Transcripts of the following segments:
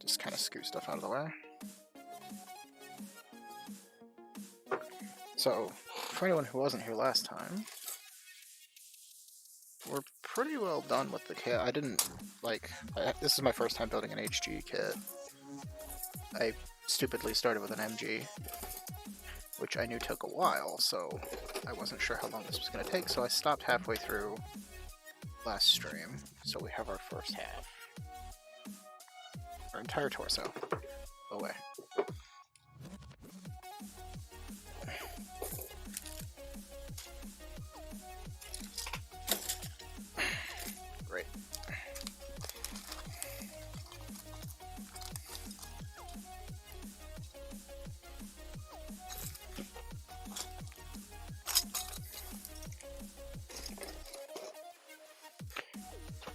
Just kind of scoot stuff out of the way. So, for anyone who wasn't here last time, we're pretty well done with the kit. I didn't, like, this is my first time building an HG kit. I stupidly started with an MG, which I knew took a while, so I wasn't sure how long this was going to take, so I stopped halfway through last stream, so we have our first half. Our entire torso. Away. Great.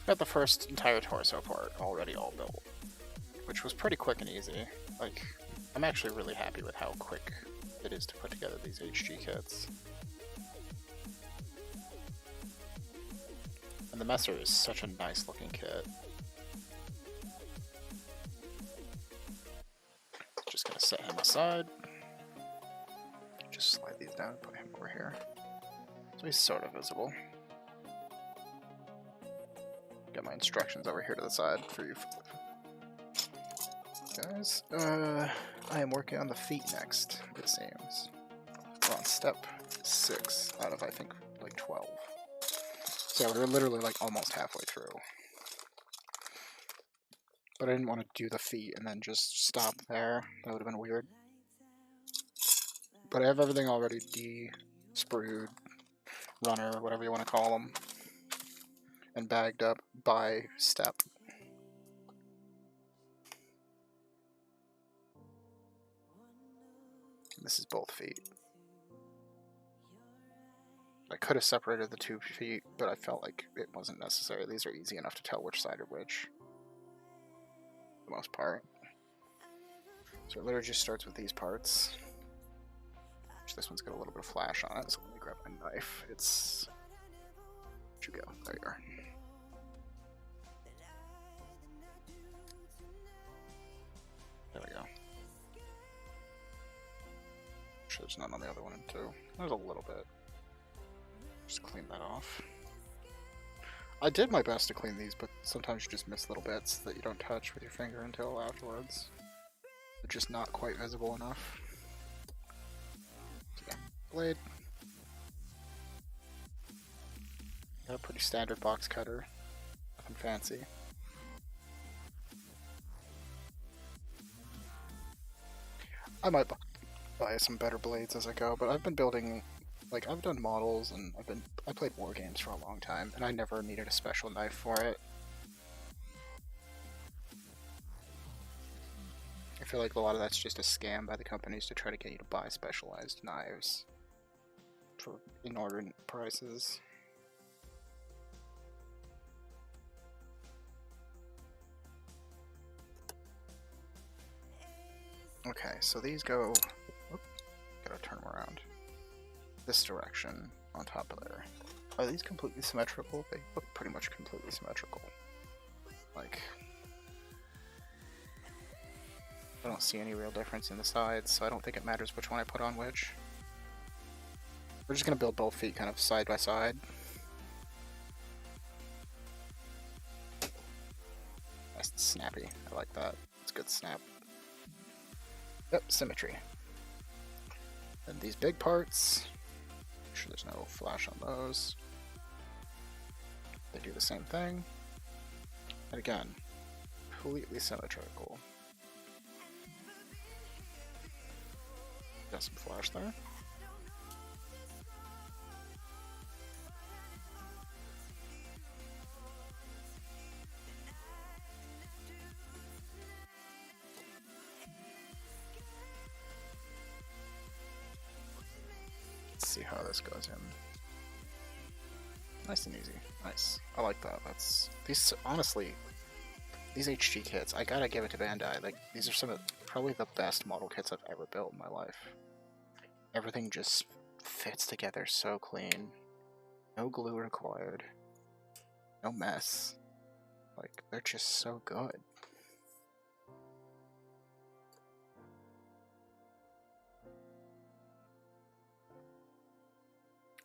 Got the first entire torso part already all built, which was pretty quick and easy. Like, I'm actually really happy with how quick it is to put together these HG kits. And the Messer is such a nice looking kit. Just gonna set him aside. Just slide these down, put him over here. So he's sort of visible. Got my instructions over here to the side for you guys. I am working on the feet next, it seems. We're on step 6 out of, I think, like 12. So we're literally like almost halfway through. But I didn't want to do the feet and then just stop there. That would have been weird. But I have everything already de-sprued, runner, whatever you want to call them, and bagged up by step. This is both feet. I could have separated the 2 feet, but I felt like it wasn't necessary. These are easy enough to tell which side are which, for the most part. So it literally just starts with these parts. Which this one's got a little bit of flash on it, so let me grab my knife. It's... Where'd you go? There you are. There we go. Sure there's none on the other one too. There's a little bit. Just clean that off. I did my best to clean these, but sometimes you just miss little bits that you don't touch with your finger until afterwards. They're just not quite visible enough. So yeah, blade. Got a pretty standard box cutter. Nothing fancy. I might buy some better blades as I go, but I've been building, like, I've done models and I played war games for a long time, and I never needed a special knife for it. I feel like a lot of that's just a scam by the companies to try to get you to buy specialized knives for inordinate prices. Okay, so these go... Whoop, gotta turn them around. This direction on top of there. Are these completely symmetrical? They look pretty much completely symmetrical. Like... I don't see any real difference in the sides, so I don't think it matters which one I put on which. We're just gonna build both feet kind of side by side. Nice and snappy. I like that. It's a good snap. Yep, symmetry. And these big parts, make sure there's no flash on those. They do the same thing. And again, completely symmetrical. Got some flash there. See how this goes in. Nice and easy. Nice. I like that. That's these, honestly, these HG kits, I gotta give it to Bandai. Like, these are some of probably the best model kits I've ever built in my life. Everything just fits together so clean. No glue required. No mess. Like, they're just so good.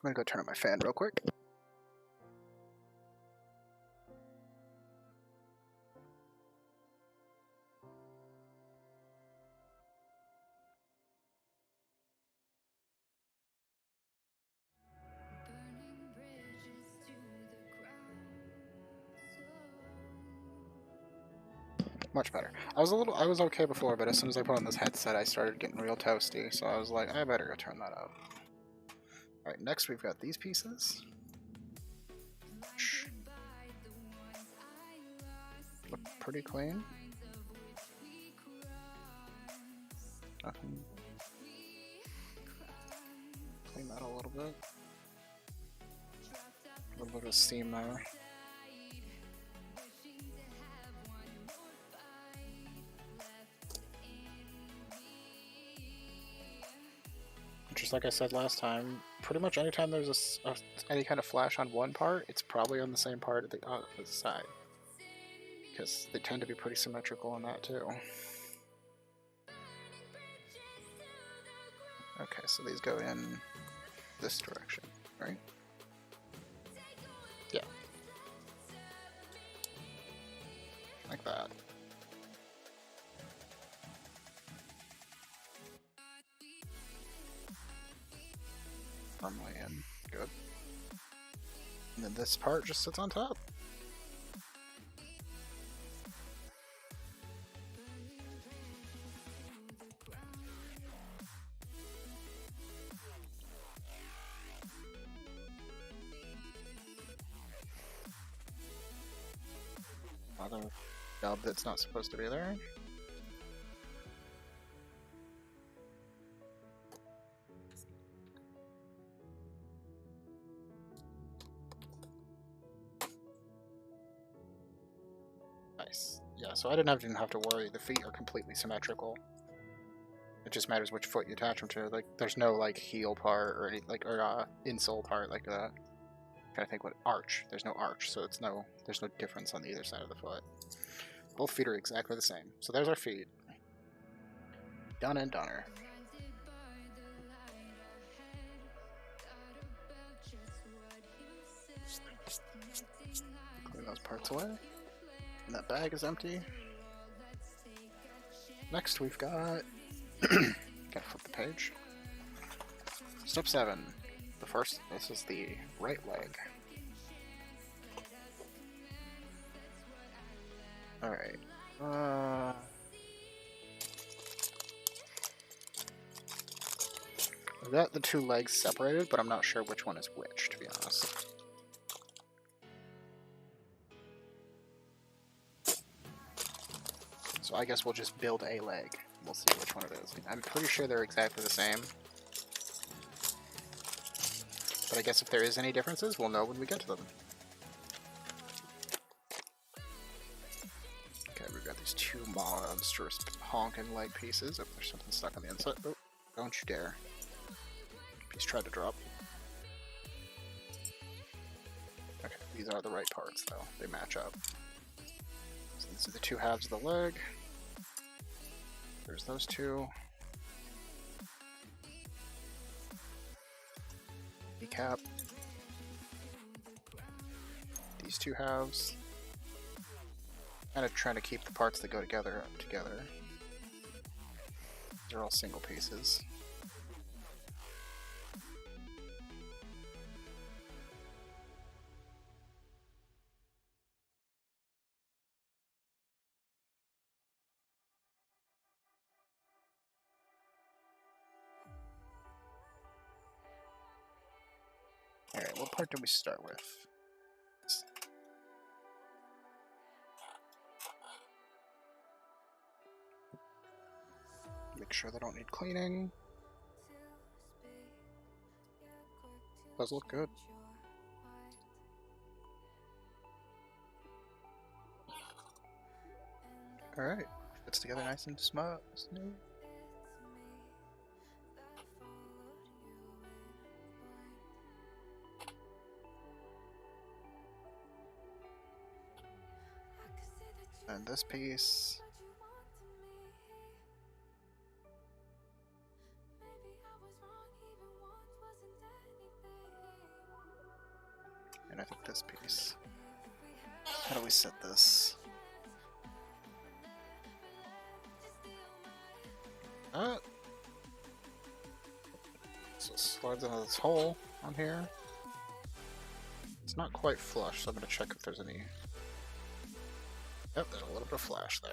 gonna go turn on my fan real quick. Much better. I was okay before, but as soon as I put on this headset, I started getting real toasty, so I was like, I better go turn that up. Alright, next we've got these pieces. Look pretty clean. Nothing. Clean that a little bit. A little bit of steam there. Just like I said last time, pretty much anytime there's any kind of flash on one part, it's probably on the same part at the opposite side. Because they tend to be pretty symmetrical on that too. Okay, so these go in this direction, right? Yeah. Like that. Firmly in. Good. And then this part just sits on top. Another nub that's not supposed to be there. Nice. Yeah, so I didn't have to worry. The feet are completely symmetrical. It just matters which foot you attach them to. Like, there's no like heel part or any insole part like that. I'm trying to think what arch. There's no arch, so there's no difference on either side of the foot. Both feet are exactly the same. So there's our feet. Done and doner. Clean those parts away. And that bag is empty. Next we've got... Gotta flip the page. Step 7. This is the right leg. Alright. I've got the two legs separated, but I'm not sure which one is which, to be honest. So I guess we'll just build a leg. We'll see which one it is. I'm pretty sure they're exactly the same. But I guess if there is any differences, we'll know when we get to them. Okay, we've got these two monstrous honking leg pieces. Oh, there's something stuck on the inside. Oh, don't you dare. Piece tried to drop. Okay, these are the right parts, though. They match up. So these are the two halves of the leg. There's those two. Kneecap. These two halves. Kind of trying to keep the parts that go together together. They're all single pieces. Alright, what part do we start with? Make sure they don't need cleaning. Does look good. Alright, fits together nice and smooth. And this piece. do we set this? So it slides into this hole on here. It's not quite flush, so I'm going to check if there's any... Yep, there's a little bit of flash there.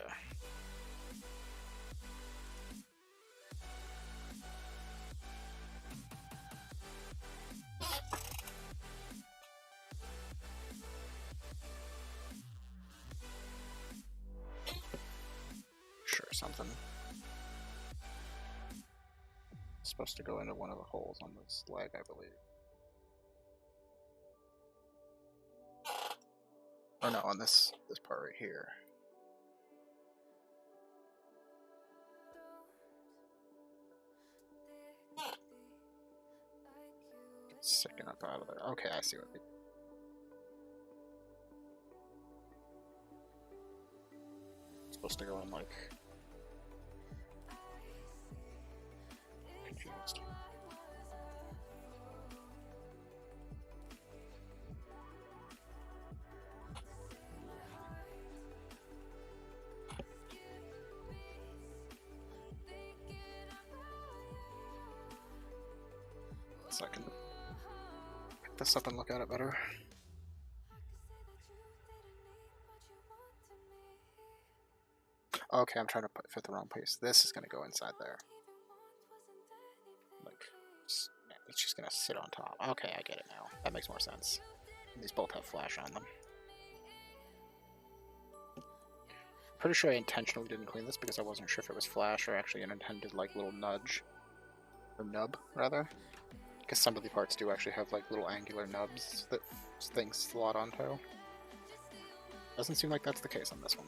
Sure, something. It's supposed to go into one of the holes on this leg, I believe. Oh no, on this part right here. It's sticking up out of there. Okay, I see what they... It's supposed to go in like... Confused. So I can pick this up and look at it better. Okay, I'm trying to fit the wrong place. This is going to go inside there. Like, it's just going to sit on top. Okay, I get it now. That makes more sense. These both have flash on them. Pretty sure I intentionally didn't clean this because I wasn't sure if it was flash or actually an intended like little nudge. Or nub, rather. Because some of the parts do actually have like little angular nubs that things slot onto. Doesn't seem like that's the case on this one.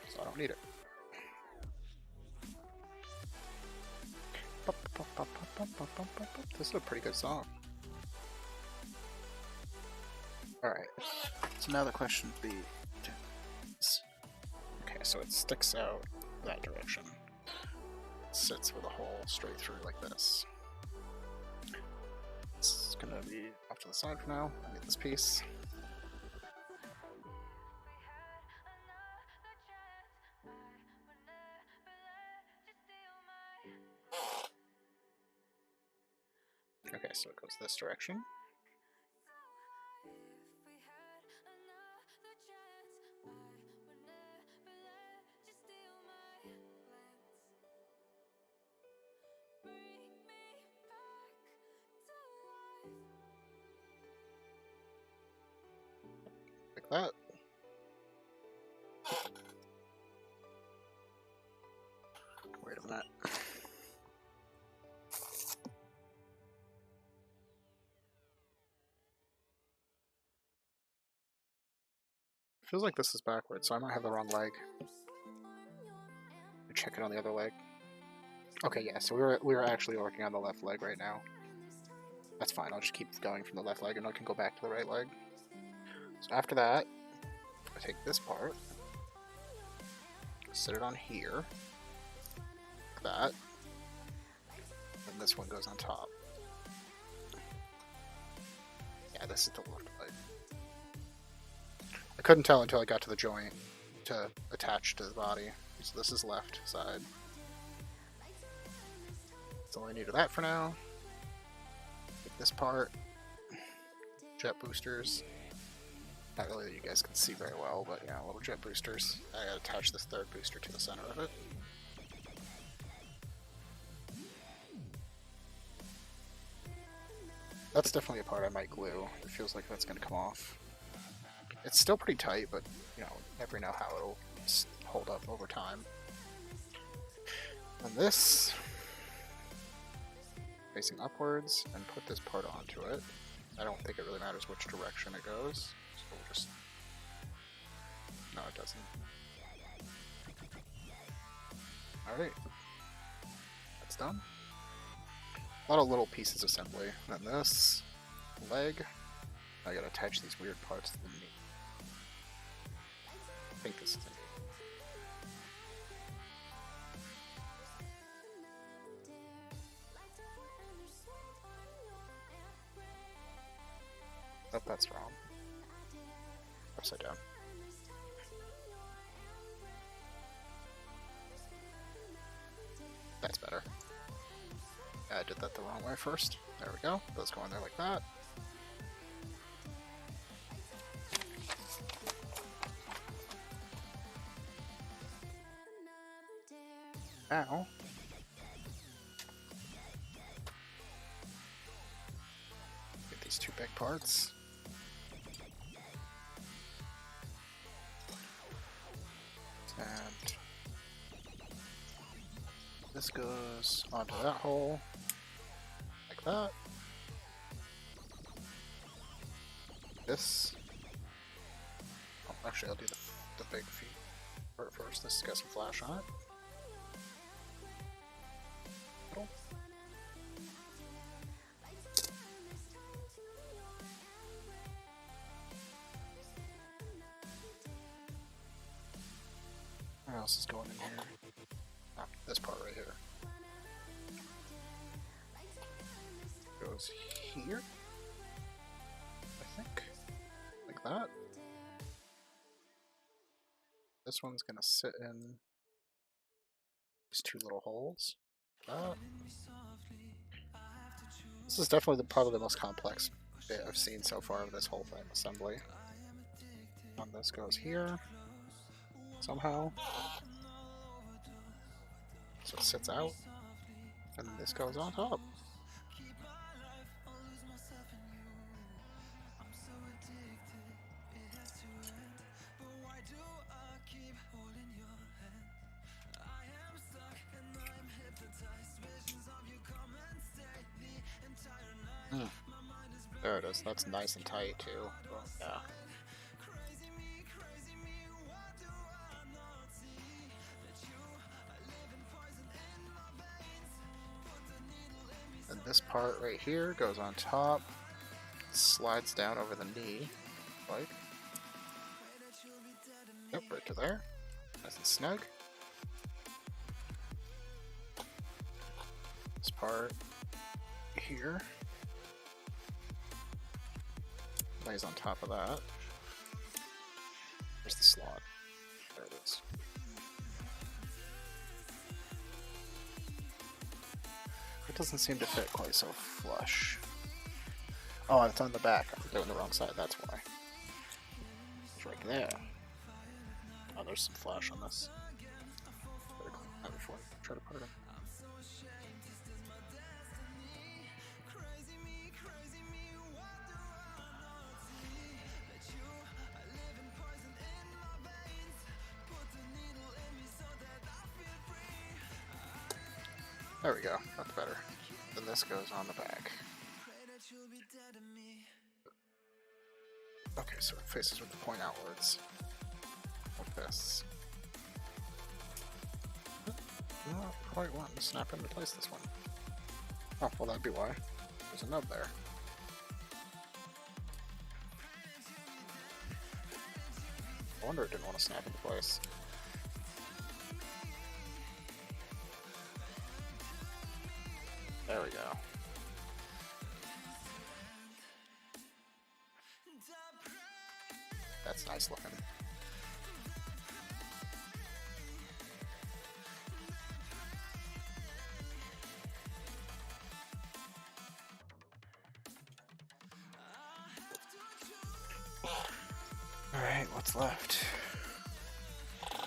So I don't need it. This is a pretty good song. Alright, so now the question would be... Okay, so it sticks out that direction. It sits with a hole straight through like this. It's gonna be off to the side for now. I need this piece. Okay, so it goes this direction. Like that. Wait a minute. Feels like this is backwards, so I might have the wrong leg. Check it on the other leg. Okay, yeah, so we were actually working on the left leg right now. That's fine, I'll just keep going from the left leg and I can go back to the right leg. So after that, I take this part, set it on here, like that, and this one goes on top. Yeah, this is the left leg. I couldn't tell until I got to the joint to attach to the body. So this is left side. That's all I need of that for now. Take this part. Jet boosters. Not really that you guys can see very well, but yeah, little jet boosters. I gotta attach this third booster to the center of it. That's definitely a part I might glue. It feels like that's gonna come off. It's still pretty tight, but you know, never know how it'll hold up over time. And this, facing upwards, and put this part onto it. I don't think it really matters which direction it goes, so we'll just... No, it doesn't. Alright. That's done. A lot of little pieces of assembly. And then this leg, I gotta attach these weird parts to the knee. I think this is the knee. That's wrong. Upside down. That's better. I did that the wrong way first. There we go. Those go in there like that. Now, get these two big parts. And this goes onto that hole, like that. This. Oh, actually, I'll do the big feet part first. This has got some flash on it. What else is going in here? Oh, this part right here. Goes here, I think. Like that. This one's gonna sit in these two little holes. This is definitely probably the most complex bit I've seen so far of this whole thing assembly. And this goes here somehow, so it sits out, and this goes on top. There it is. That's nice and tight too. Yeah. And this part right here goes on top, slides down over the knee, like. Yep, right to there. Nice and snug. This part here lays on top of that. There's the slot. There it is. It doesn't seem to fit quite so flush. Oh, it's on the back. I'm doing the wrong side, that's why. It's right there. Oh, there's some flash on this. Better clean that before I try to put it in. There we go, that's better. Then this goes on the back. Okay, so it faces with the point outwards. Like this. Not quite wanting to snap into place this one. Oh, well that'd be why. There's a nub there. I wonder it didn't want to snap into place. There we go. That's nice looking. Alright, what's left?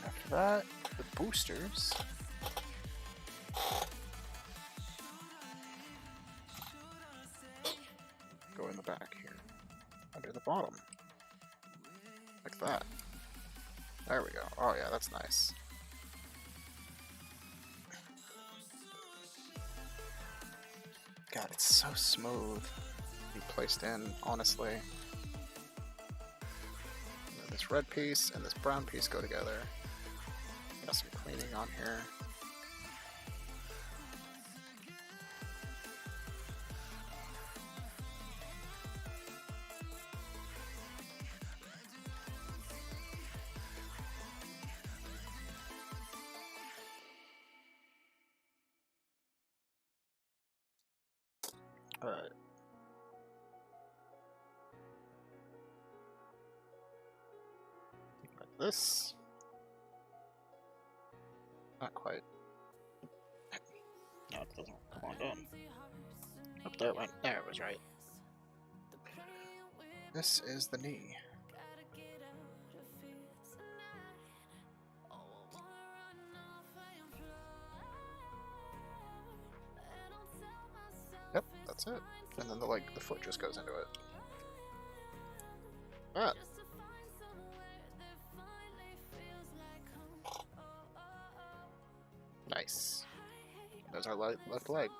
After that, the boosters. Go in the back here. Under the bottom. Like that. There we go. Oh yeah, that's nice. God, it's so smooth. Be placed in, honestly. This red piece and this brown piece go together. Got some cleaning on here. Alright. this. Not quite. No, it doesn't come on down. Up there it went. There it was right. This is the knee. Yep, that's it. And then the foot just goes into it. Ah. Nice. There's our left leg.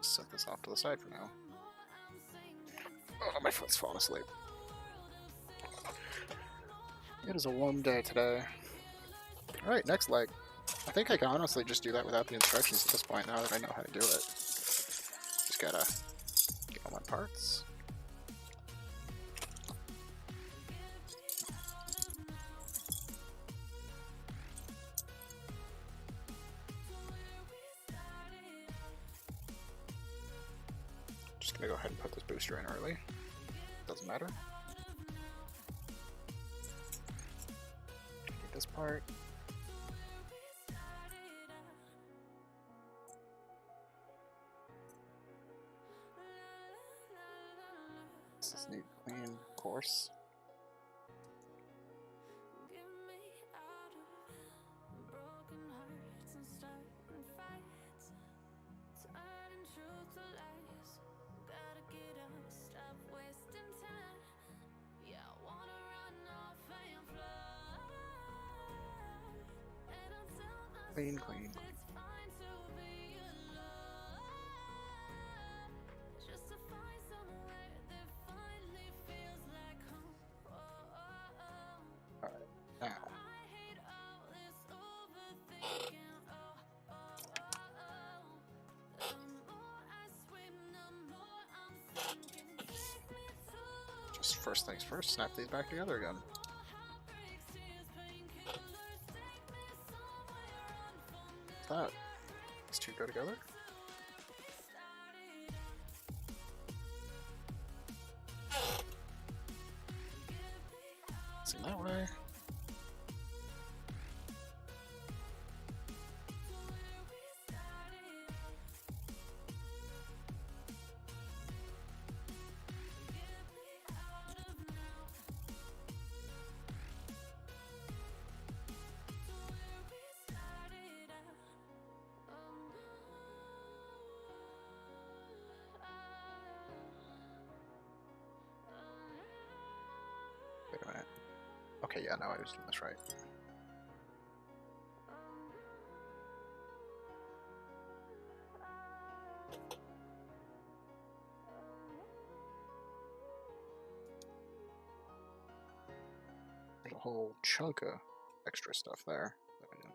Set this off to the side for now. Oh, my foot's falling asleep. It is a warm day today. Alright, next leg. I think I can honestly just do that without the instructions at this point now that I know how to do it. Just gotta get all my parts. Just gonna go ahead and put this booster in early. Doesn't matter. Get this part. This is neat, clean, course. Clean, clean. Alright, now. Just first things first, snap these back together again. That. These two go together. See that way. Wait a minute. Okay, yeah, no, I was doing this right. There's a whole chunk of extra stuff there that I didn't.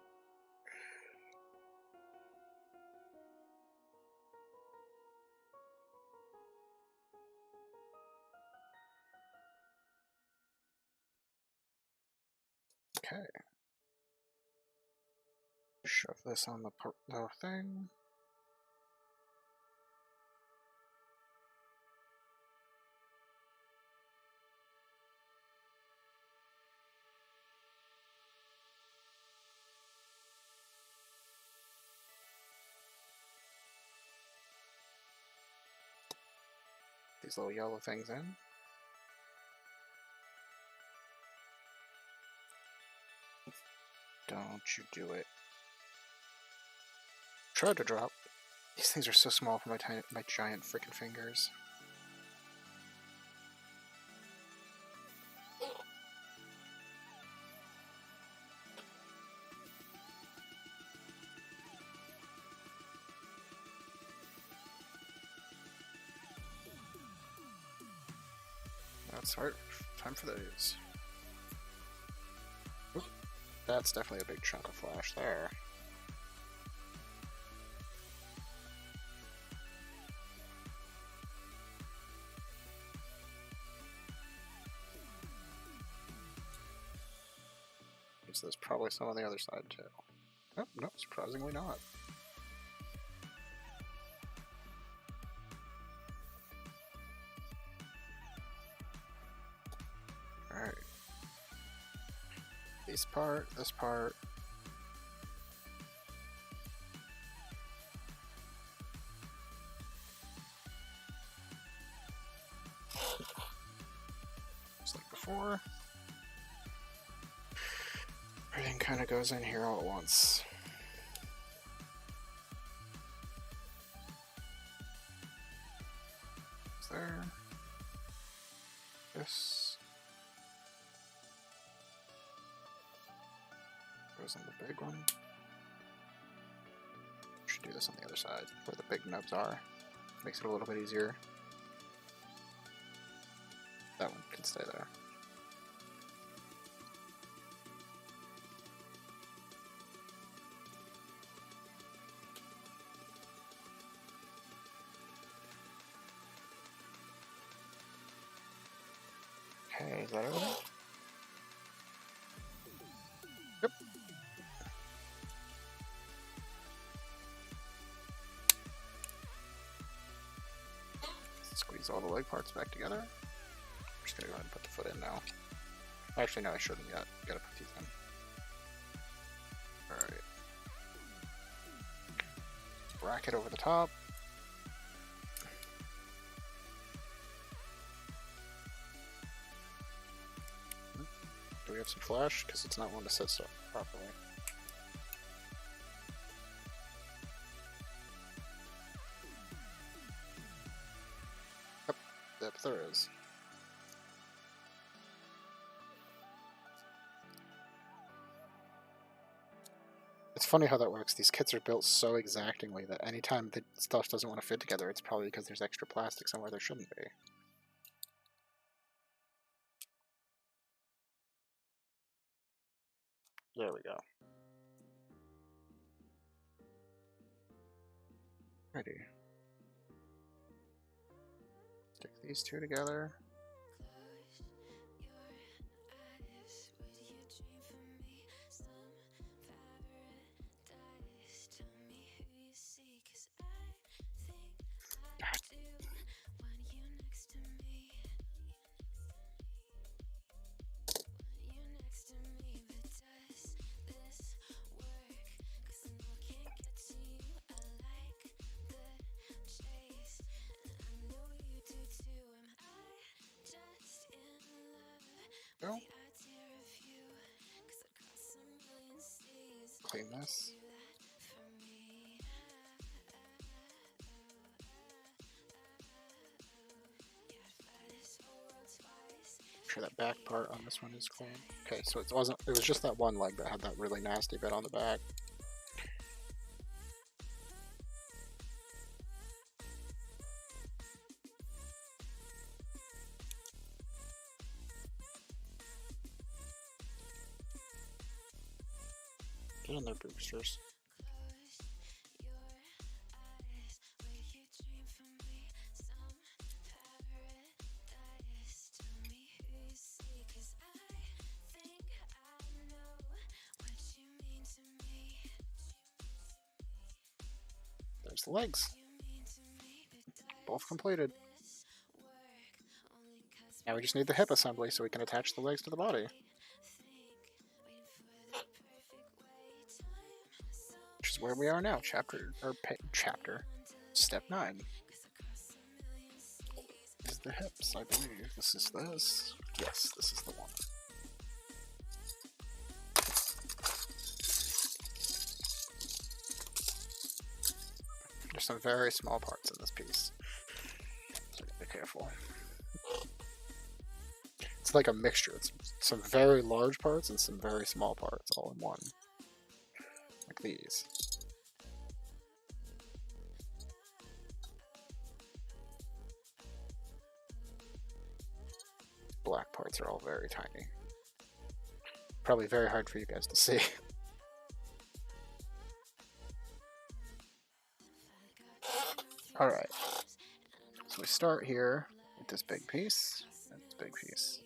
Okay. Shove this on the thing. These little yellow things in. Don't you do it. Tried to drop. These things are so small for my giant freaking fingers. That's hard. Time for those. Oop. That's definitely a big chunk of flash there. So there's probably some on the other side too. Oh, no, surprisingly not. this part, this part. Just like before. Everything kind of goes in here all at once. There. This goes on the big one. Should do this on the other side where the big nubs are. Makes it a little bit easier. That one can stay there. Okay, is that everything? Yep. Squeeze all the leg parts back together. I'm just gonna go ahead and put the foot in now. Actually, no, I shouldn't yet. Gotta put these in. Alright. Bracket over the top. Do we have some flash? Because it's not one to set stuff properly. Yep, there is. It's funny how that works. These kits are built so exactingly that anytime the stuff doesn't want to fit together, it's probably because there's extra plastic somewhere there shouldn't be. There we go. Ready. Stick these two together. Go. Clean this. Make sure that back part on this one is clean. Okay, so it was just that one leg that had that really nasty bit on the back. Get in there, boosters. There's the legs. Both completed. Now we just need the hip assembly so we can attach the legs to the body. Which is where we are now, chapter. Step 9. This is the hips, I believe. This is this. Yes, this is the one. There's some very small parts in this piece, so be careful. It's like a mixture. It's some very large parts and some very small parts all in one. Like these. Black parts are all very tiny. Probably very hard for you guys to see. Alright. So we start here with this big piece and this big piece,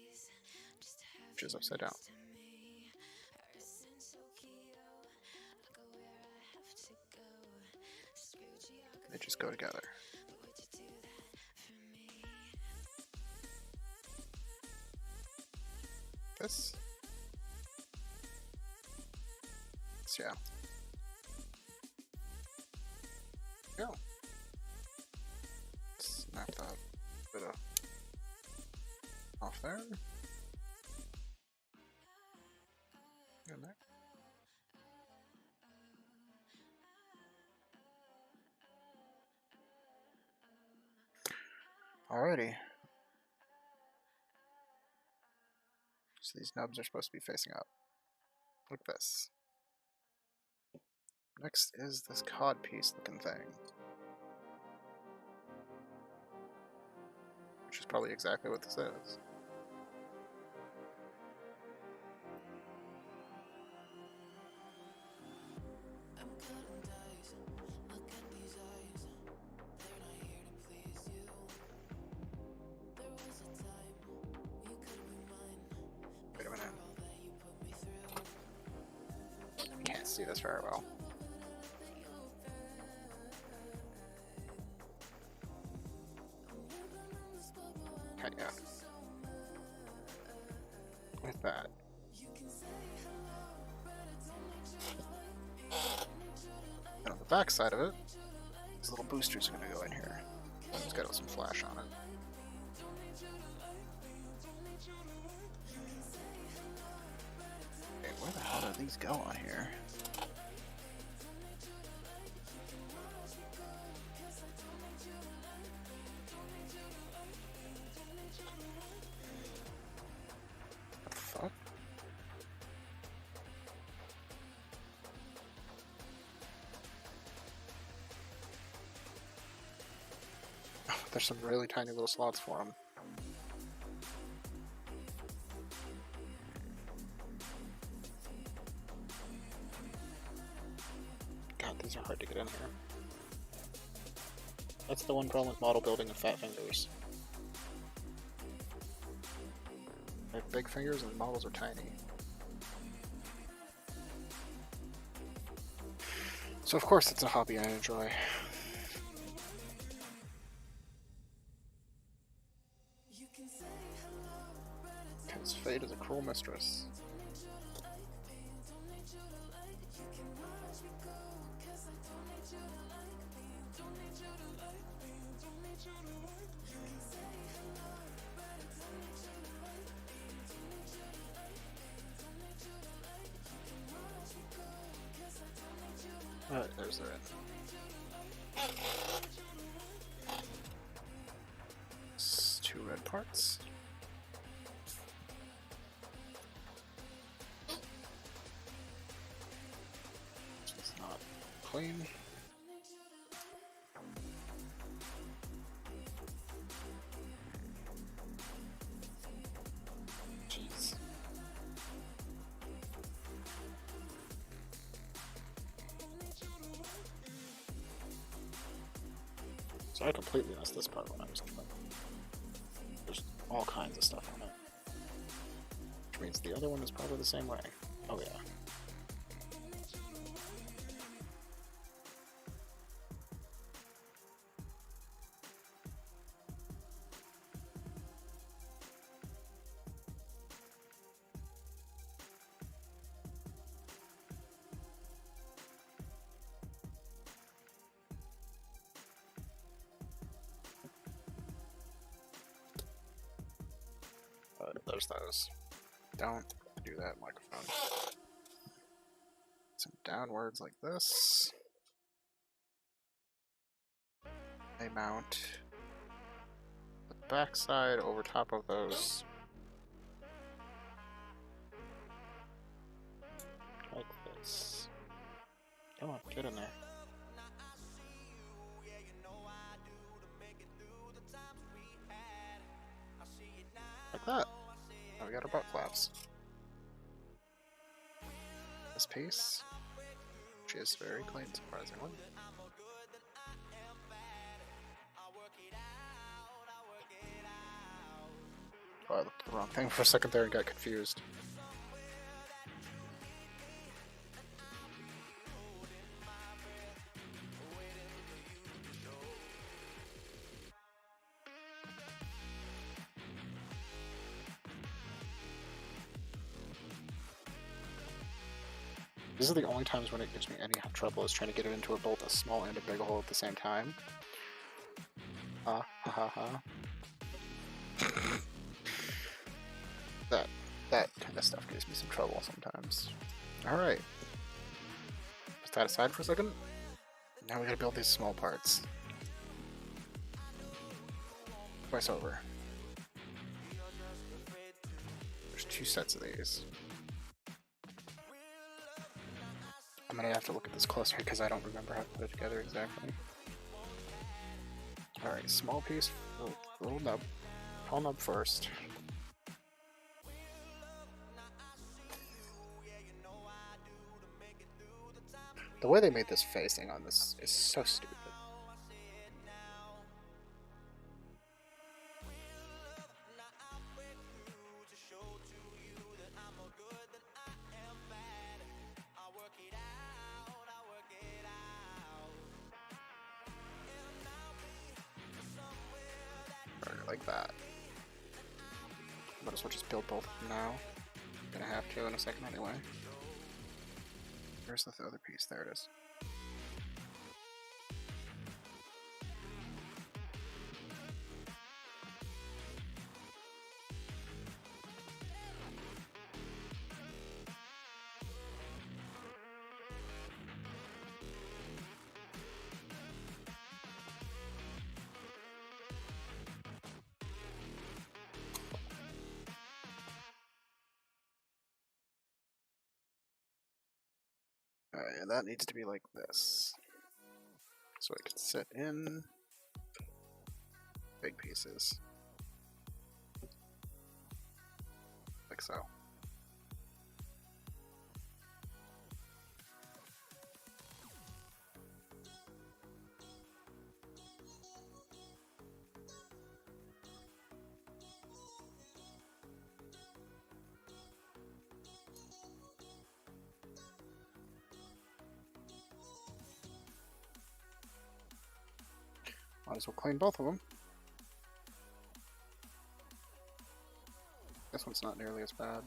which is upside down. They just go together. This. this, yeah. Go. Snap that bit of off there. In there. Alrighty. So these nubs are supposed to be facing up. Like this. Next is this codpiece looking thing. Which is probably exactly what this is. Wait a minute. Can't see this very well. Okay, yeah. With that. And on the back side of it, these little boosters are going to go in here. It's got some flash on it. Okay, where the hell do these go on here? What the fuck? There's some really tiny little slots for them. God, these are hard to get in here. That's the one problem with model building of fat fingers. They have big fingers and the models are tiny. So of course it's a hobby I enjoy. Because fate is a cruel mistress. Alright, there's the red. It's 2 red parts. It's not clean. Jeez. So I completely missed this part when I was playing. There's all kinds of stuff on it. Which means the other one is probably the same way. Oh yeah. There's those. Don't do that, microphone. Some downwards like this. They mount the backside over top of those. Like this. Come on, get in there. Like that. Now we got our butt flaps. This piece, which is very clean, surprisingly. Oh, I looked at the wrong thing for a second there and got confused. These are the only times when it gives me any trouble, is trying to get it into both a small and a big hole at the same time. Ha ha ha. That kind of stuff gives me some trouble sometimes. Alright. Put that aside for a second. Now we gotta build these small parts. Twice over. There's 2 sets of these. I'm gonna have to look at this closer because I don't remember how to put it together exactly. Alright, small piece, little nub. Tall nub first. The way they made this facing on this is so stupid. Like that. Might as well just build both of them now. I'm gonna have to in a second anyway. Where's the other piece? There it is. Alright, and that needs to be like this. So it can sit in big pieces. Like so. Might as well clean both of them. This one's not nearly as bad.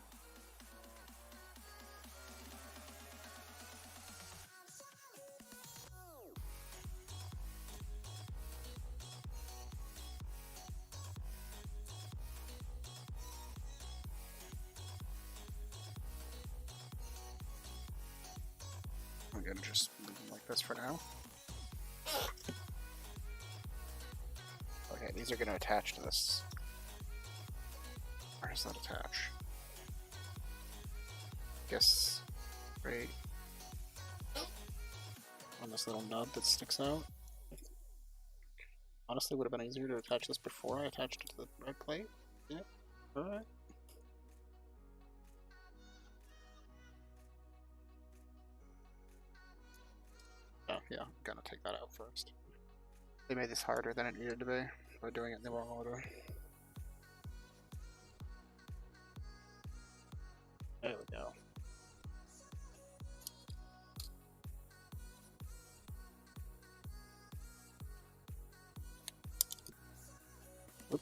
I'm gonna just leave them like this for now. Okay, these are going to attach to this. Where does that attach? Guess right on this little nub that sticks out. Honestly, would have been easier to attach this before I attached it to the red plate. Yeah, alright. Oh, yeah, I'm gonna take that out first. They made this harder than it needed to be by doing it in the wrong order. There we go. Oop.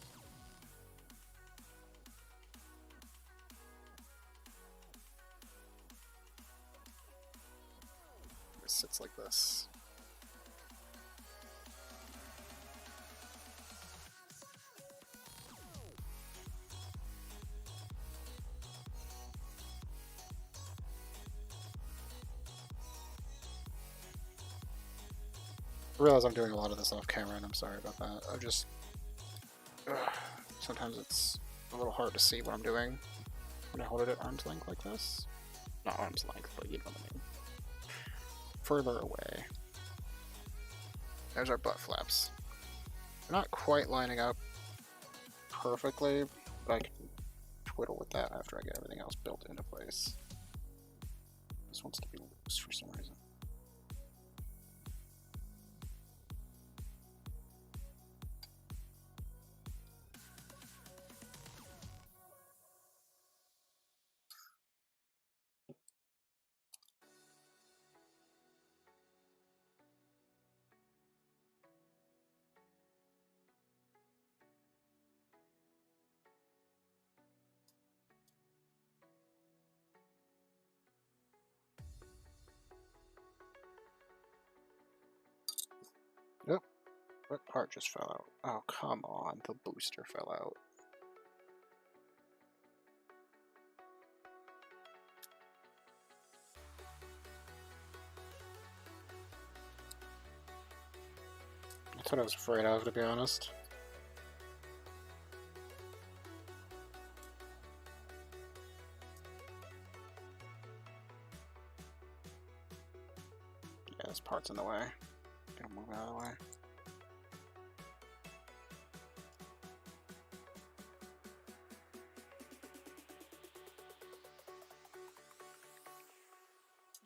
It sits like this. I realize I'm doing a lot of this off camera and I'm sorry about that. I just... sometimes it's a little hard to see what I'm doing when I hold it at arm's length like this. Not arm's length, but you know what I mean. Further away. There's our butt flaps. They're not quite lining up perfectly, but I can twiddle with that after I get everything else built into place. This wants to be loose for some reason. What part just fell out? Oh, come on. The booster fell out. That's what I was afraid of, to be honest. Yeah, this part's in the way. Gotta move out of the way.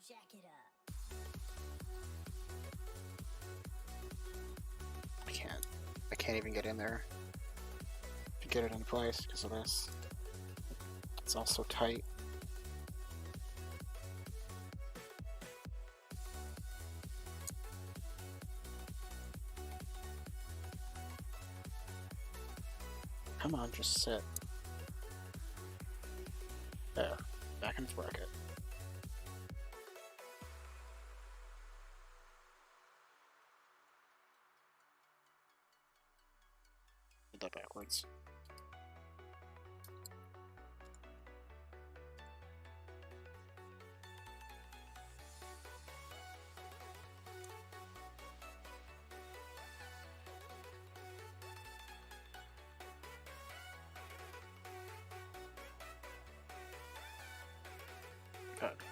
Jack it up. I can't even get in there to get it in place because of this. It's all so tight. Come on, just sit. There. Back in its bracket. Did that backwards.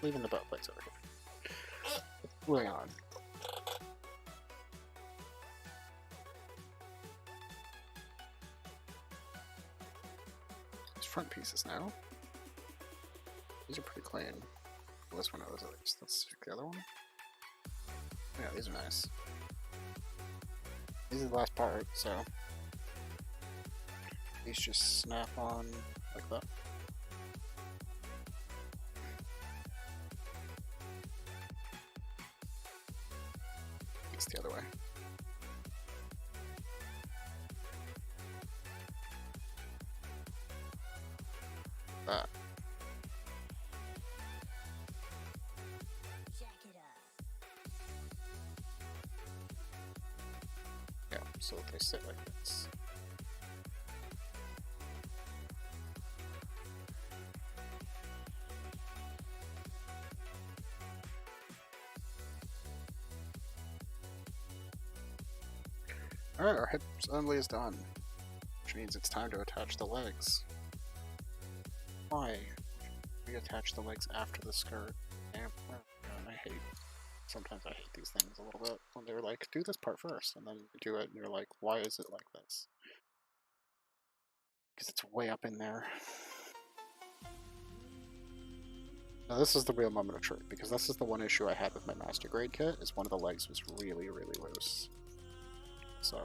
Leaving the butt plates over here. Moving on. These front pieces now. These are pretty clean. Well, this one was at least. Let's check the other one. Yeah, these are nice. These are the last part, so these just snap on like that. It's the other way. That. Jack it up. Yeah, so they sit like this. Alright, our hip assembly is done, which means it's time to attach the legs. Why? We attach the legs after the skirt. Damn, sometimes I hate these things a little bit, when they're like, do this part first, and then you do it, and you're like, why is it like this? Because it's way up in there. Now this is the real moment of truth, because this is the one issue I had with my master grade kit, is one of the legs was really, really loose. So,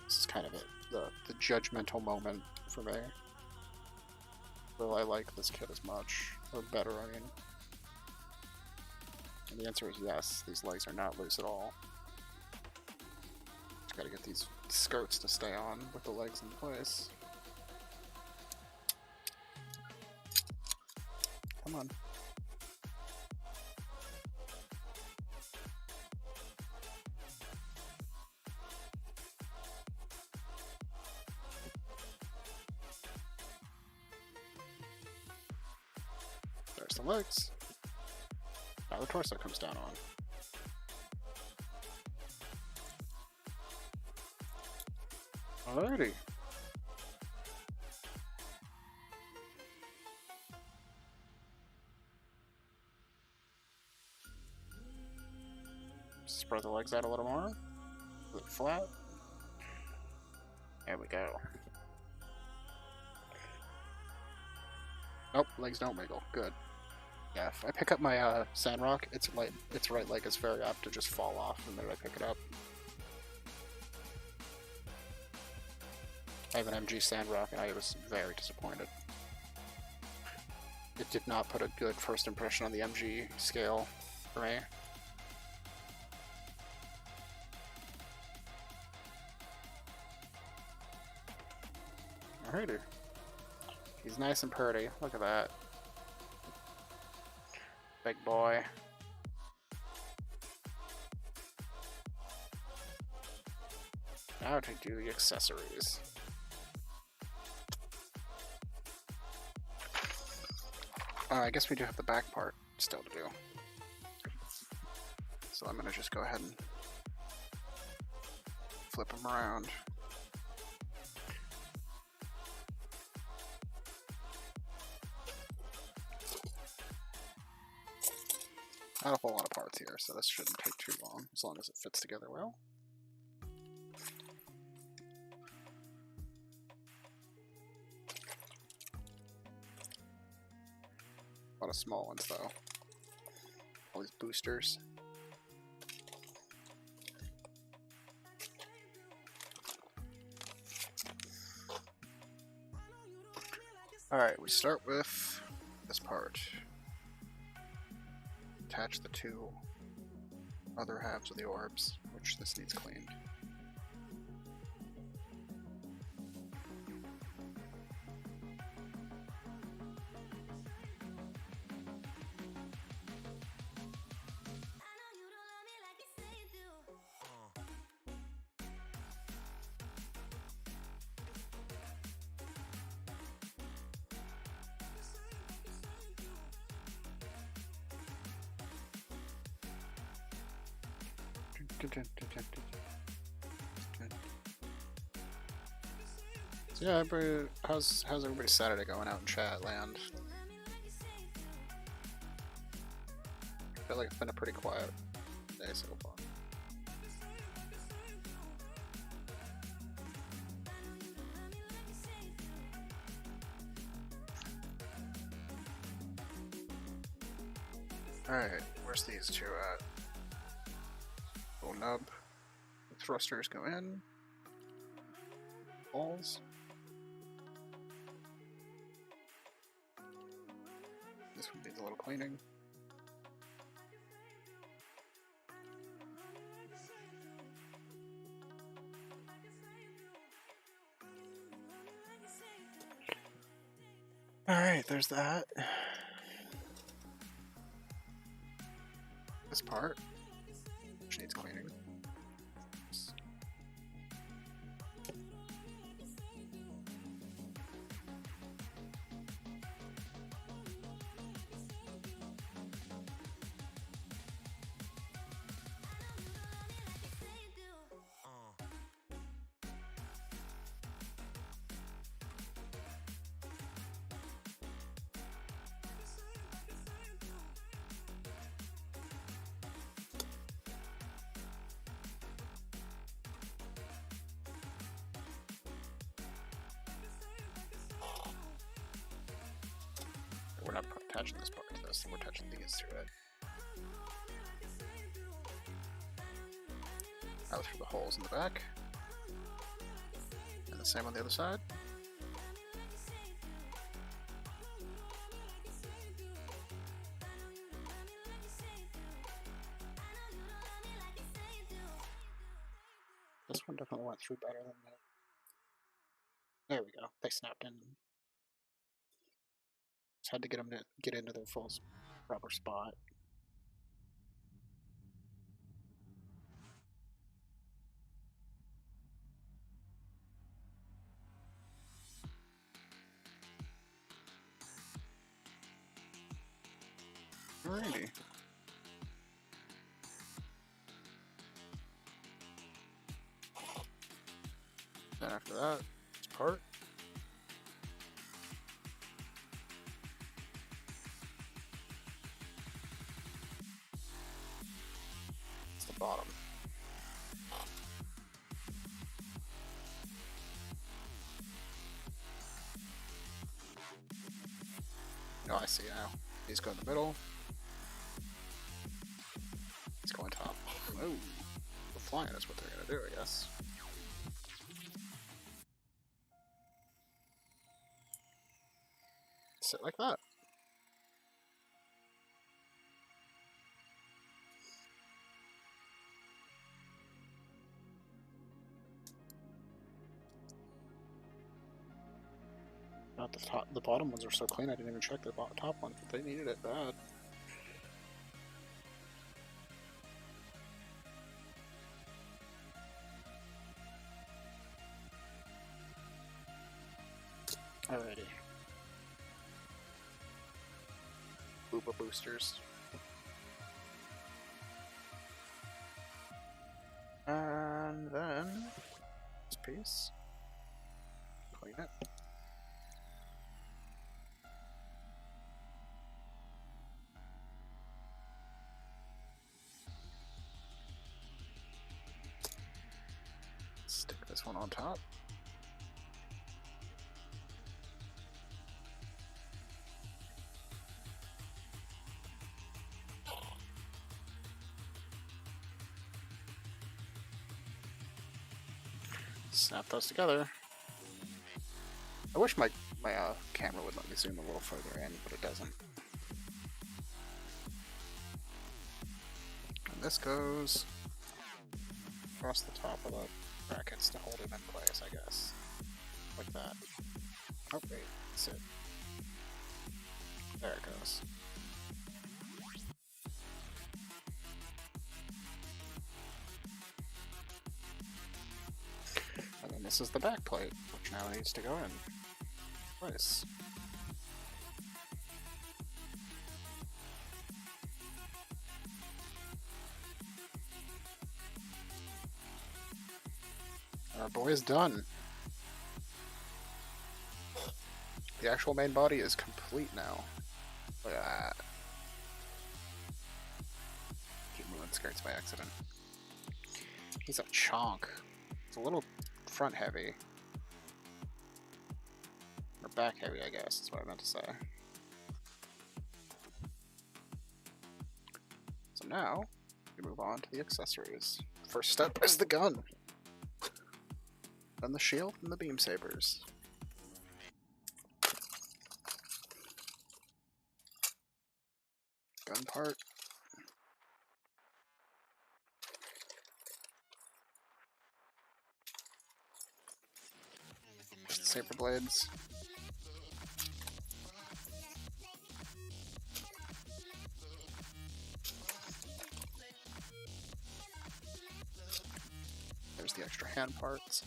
this is kind of the judgmental moment for me. Will I like this kit as much? Or better, I mean. And the answer is yes, these legs are not loose at all. Just gotta get these skirts to stay on with the legs in place. Come on. There's the legs. Now the torso comes down on. Alrighty. Spread the legs out a little more. A little flat. There we go. Nope, legs don't wiggle. Good. Yeah, if I pick up my sandrock, its right leg is very apt to just fall off the minute I pick it up. I have an MG sandrock and I was very disappointed. It did not put a good first impression on the MG scale for me. Alrighty. He's nice and pretty. Look at that. Big boy. Now to do the accessories. I guess we do have the back part still to do. So I'm gonna just go ahead and flip them around. Not a whole lot of parts here, so this shouldn't take too long, as long as it fits together well. A lot of small ones though. All these boosters. Alright, we start with this part. Attach the two other halves of the orbs, which this needs cleaned. So yeah, everybody, how's everybody's Saturday going out in chat land? I feel like it's been a pretty quiet day so far. Alright, where's these two at? Little nub. The thrusters go in. Balls. This one needs a little cleaning. Alright, there's that. This part, which needs cleaning. We're not attaching this part to this, we're attaching these to it. Now through the holes in the back. And the same on the other side. This one definitely went through better than that. There we go, they snapped in. Just had to get them to get into their full proper spot. Alrighty. Then after that, it's part. It's the bottom. Oh, I see now. These go in the middle. These go on top. Oh, the flying is what they're gonna do, I guess. Sit like that. Not the top. The bottom ones are so clean. I didn't even check the top ones, but they needed it bad. Alrighty. Booba boosters. And then this piece. Clean it. Stick this one on top. Snap those together. I wish my camera would let me zoom a little further in, but it doesn't. And this goes across the top of the brackets to hold it in place, I guess. Like that. Oh wait, that's it. There it goes. And then this is the back plate, which now needs to go in place. Our boy is done. The actual main body is complete now. Look at that. Keep moving skirts by accident. He's a chonk. It's a little front heavy. Or back heavy, I guess, is what I meant to say. So now, we move on to the accessories. First step is the gun. Then the shield and the beam sabers. Gun part. Saber blades. There's the extra hand parts.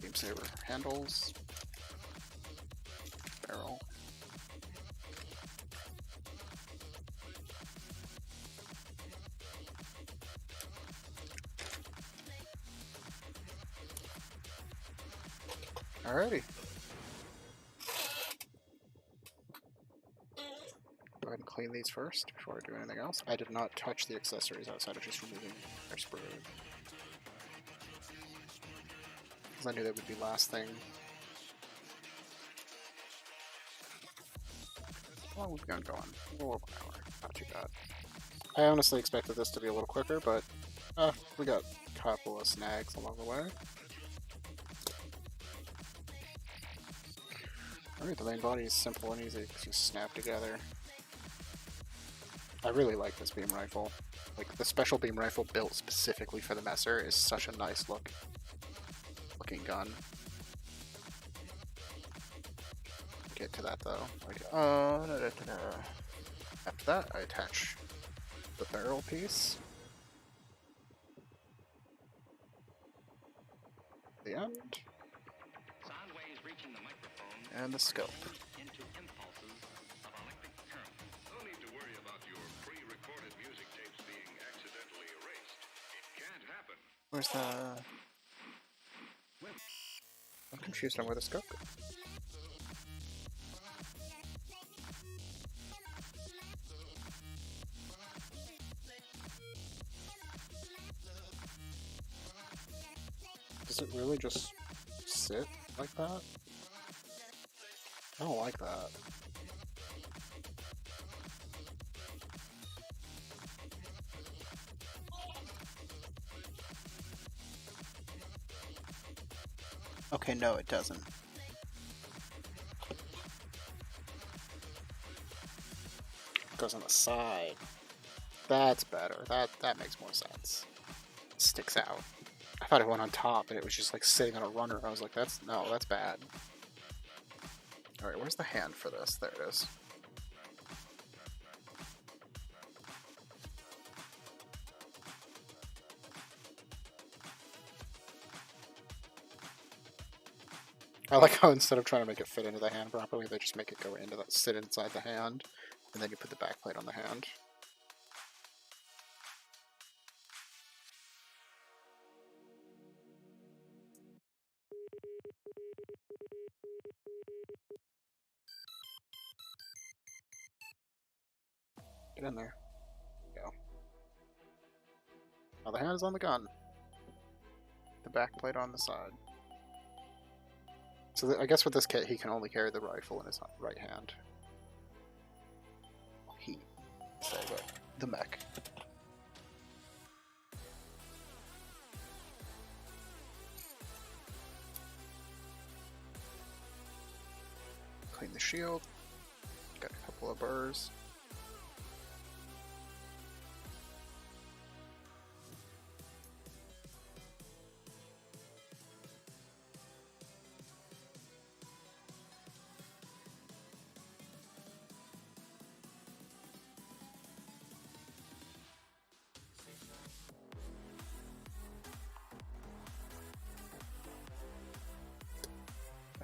Beam saber handles. Barrel. Alrighty. Go ahead and clean these first before I do anything else. I did not touch the accessories outside of just removing their spray. Because I knew that would be last thing. How long have we gun going? A little over an hour. Not too bad. I honestly expected this to be a little quicker, but we got a couple of snags along the way. Alright, the main body is simple and easy. It's just snap together. I really like this beam rifle. Like, the special beam rifle built specifically for the Messer is such a nice looking gun. Get to that though. Like, after that, I attach the barrel piece. The end. And the scope. Into impulses of electric current. No need to worry about your pre-recorded music tapes being accidentally erased. It can't happen. Where's the... I'm confused on where the scope goes. Does it really just sit like that? I don't like that. Okay, no, it doesn't. It goes on the side. That's better. That makes more sense. It sticks out. I thought it went on top and it was just like sitting on a runner. I was like, that's bad. Alright, where's the hand for this? There it is. I like how instead of trying to make it fit into the hand properly, they just make it go into that, sit inside the hand, and then you put the backplate on the hand. Get in there. Go. Now the hand is on the gun. The backplate on the side. So I guess with this kit, he can only carry the rifle in his right hand. He, say, but the mech. Clean the shield. Got a couple of burrs.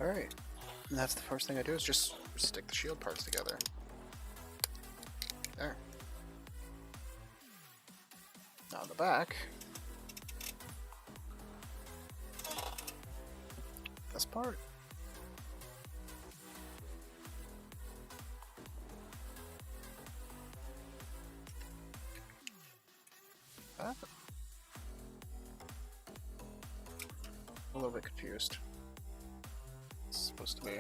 Alright, and that's the first thing I do is just stick the shield parts together. There. Now in the back, this part. Ah. A little bit confused. Supposed to be.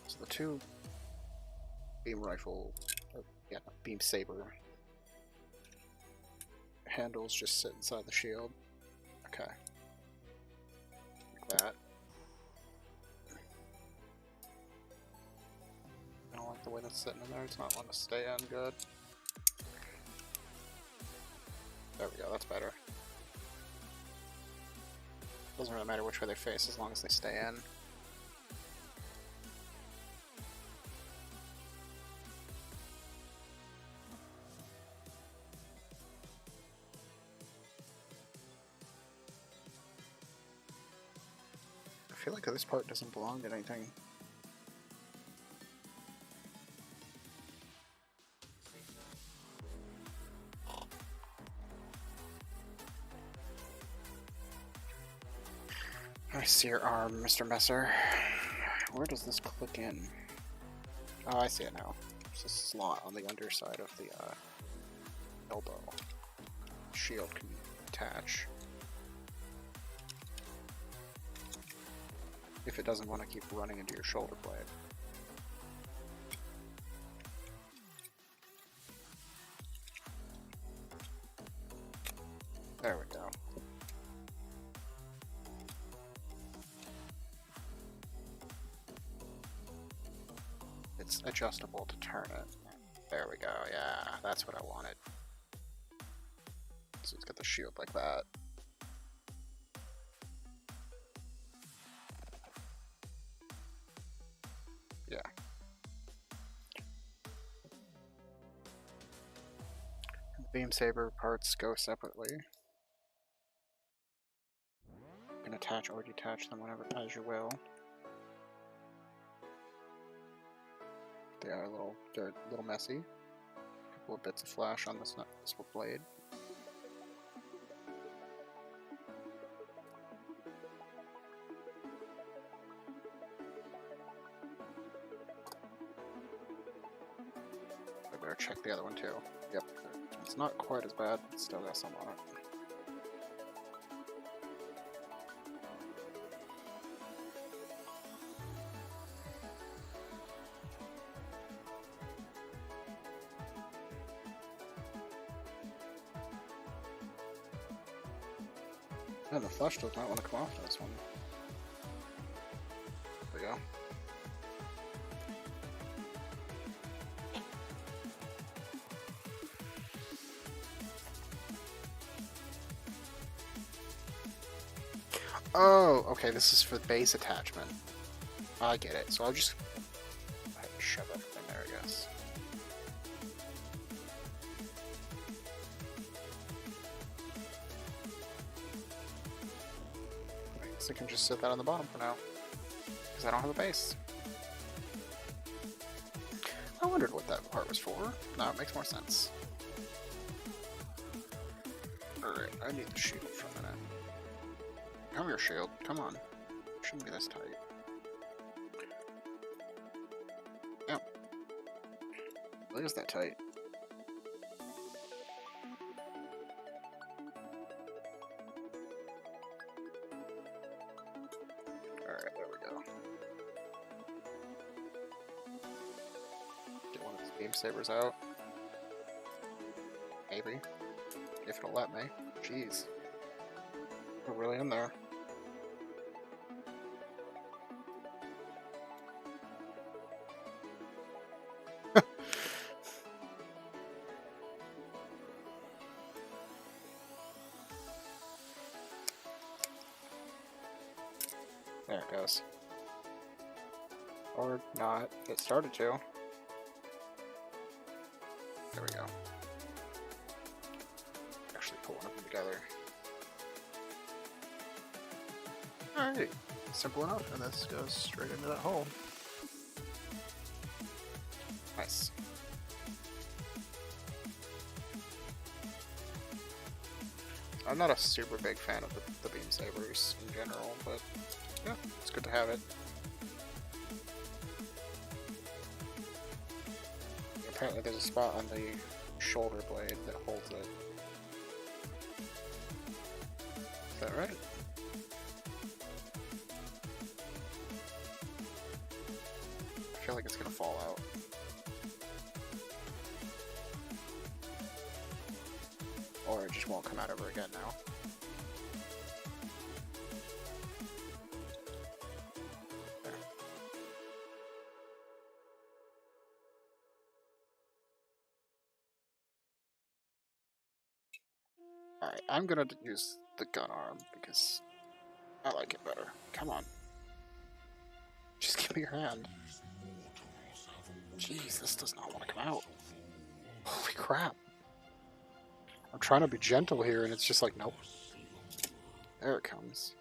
So the two beam rifle, beam saber handles just sit inside the shield. Okay. Like that. I don't like the way that's sitting in there, it's not wanting to stay in good. There we go, that's better. Doesn't really matter which way they face as long as they stay in. I feel like this part doesn't belong to anything. I see your arm, Mr. Messer. Where does this click in? Oh, I see it now. It's a slot on the underside of the elbow. Shield can attach. If it doesn't want to keep running into your shoulder blade. There we go. It's adjustable to turn it. There we go, yeah, that's what I wanted. So it's got the shield like that. Yeah. The beam saber parts go separately. You can attach or detach them whenever as you will. They are they're a little messy. A couple of bits of flash on this blade. I better check the other one too. Yep, it's not quite as bad, but still got some on it. And the flesh does not want to come off this one. There we go. Oh, okay, this is for the base attachment. I get it. So I'll just shove everything there, I guess. guess I can just sit that on the bottom for now. Because I don't have a base. I wondered what that part was for. Now it makes more sense. Alright, I need the shield for a minute. Come here, shield. Come on. Shouldn't be this tight. Yep. It is that tight. Alright, there we go. Get one of these beam sabers out. Maybe. If it'll let me. Jeez. We're really in there. There it goes. Or not. It started to. There we go. Actually put one of them together. Alright. Simple enough, and this goes straight into that hole. Nice. I'm not a super big fan of the beam sabers in general, but yeah, it's good to have it. Apparently there's a spot on the shoulder blade that holds it. Is that right? I feel like it's gonna fall out. Or it just won't come out ever again now. There. Alright, I'm gonna use the gun arm because I like it better. Come on. Just give me your hand. Jeez, this does not want to come out. Holy crap. I'm trying to be gentle here and it's just like, nope. There it comes.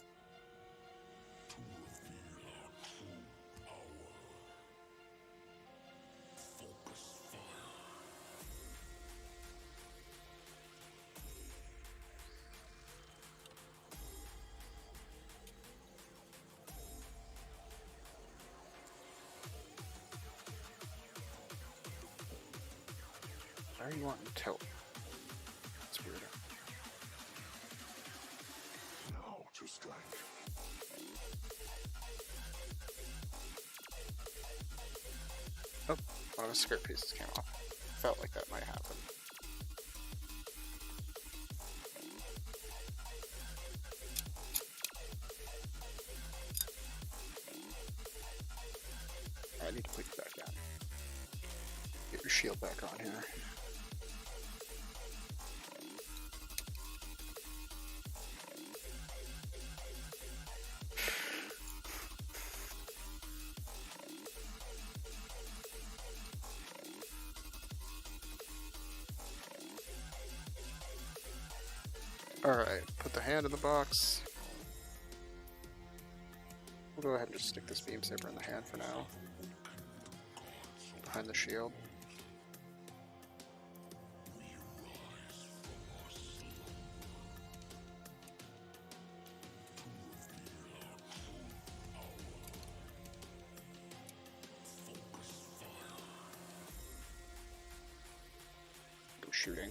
Why are you wanting to tilt? It's weird. Now to strike. Oh, one of his skirt pieces came off. Felt like that might happen. I need to put you back down. Get your shield back on here. Alright, put the hand in the box. We'll go ahead and just stick this beam saber in the hand for now. Behind the shield. Go shooting.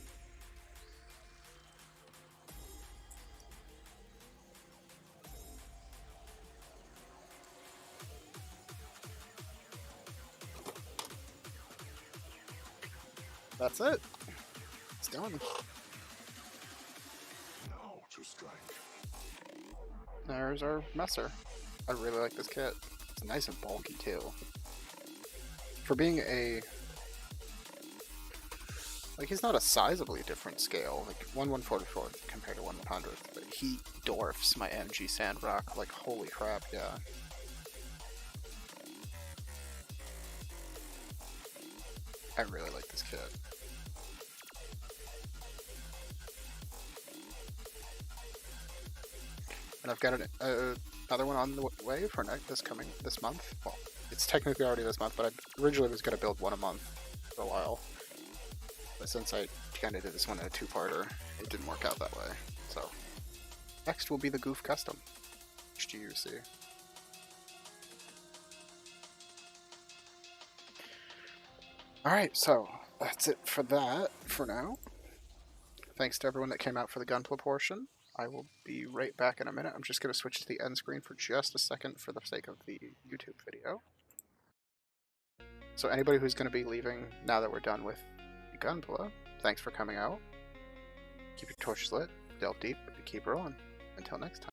That's it. It's done. Now to strike. There's our messer. I really like this kit. It's nice and bulky too. For being a... Like, he's not a sizably different scale. Like, 1/144th compared to 1/100th. But he dwarfs my MG Sandrock. Like, holy crap, yeah. I really like this kit. And I've got an another one on the way for this month. Well, it's technically already this month, but I originally was going to build one a month for a while. But since I kind of did this one in a two-parter, it didn't work out that way. So next will be the Gouf Custum, HGUC. Alright, so that's it for that for now. Thanks to everyone that came out for the GUNPLA portion. I will be right back in a minute. I'm just going to switch to the end screen for just a second for the sake of the YouTube video. So anybody who's going to be leaving now that we're done with the GUNPLA, thanks for coming out. Keep your torches lit, delve deep, and keep rolling. Until next time.